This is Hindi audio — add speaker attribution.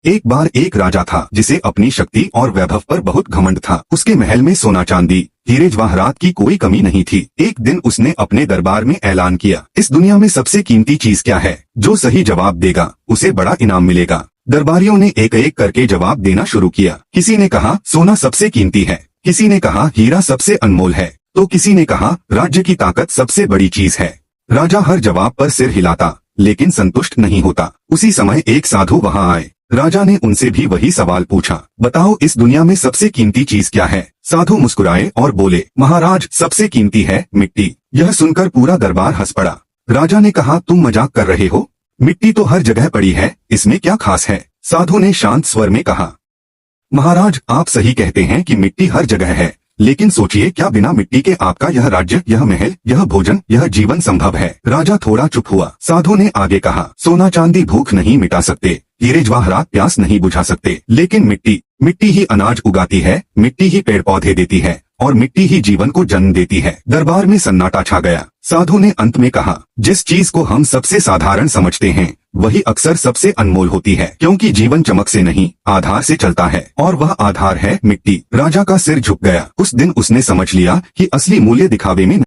Speaker 1: एक बार एक राजा था जिसे अपनी शक्ति और वैभव पर बहुत घमंड था। उसके महल में सोना चांदी हीरे जवाहरात की कोई कमी नहीं थी। एक दिन उसने अपने दरबार में ऐलान किया, इस दुनिया में सबसे कीमती चीज क्या है? जो सही जवाब देगा उसे बड़ा इनाम मिलेगा। दरबारियों ने एक एक करके जवाब देना शुरू किया। किसी ने कहा सोना सबसे कीमती है, किसी ने कहा हीरा सबसे अनमोल है, तो किसी ने कहा राज्य की ताकत सबसे बड़ी चीज है। राजा हर जवाब पर सिर हिलाता लेकिन संतुष्ट नहीं होता। उसी समय एक साधु वहां आए। राजा ने उनसे भी वही सवाल पूछा, बताओ इस दुनिया में सबसे कीमती चीज क्या है? साधु मुस्कुराए और बोले, महाराज सबसे कीमती है मिट्टी। यह सुनकर पूरा दरबार हंस पड़ा। राजा ने कहा, तुम मजाक कर रहे हो? मिट्टी तो हर जगह पड़ी है, इसमें क्या खास है? साधु ने शांत स्वर में कहा, महाराज आप सही कहते हैं कि मिट्टी हर जगह है, लेकिन सोचिए क्या बिना मिट्टी के आपका यह राज्य, यह महल, यह भोजन, यह जीवन संभव है? राजा थोड़ा चुप हुआ। साधु ने आगे कहा, सोना चांदी भूख नहीं मिटा सकते, हीरे जवाहरात प्यास नहीं बुझा सकते, लेकिन मिट्टी ही अनाज उगाती है, मिट्टी ही पेड़ पौधे देती है और मिट्टी ही जीवन को जन्म देती है। दरबार में सन्नाटा छा गया। साधु ने अंत में कहा, जिस चीज को हम सबसे साधारण समझते हैं वही अक्सर सबसे अनमोल होती है, क्योंकि जीवन चमक से नहीं आधार से चलता है और वह आधार है मिट्टी। राजा का सिर झुक गया। उस दिन उसने समझ लिया कि असली मूल्य दिखावे में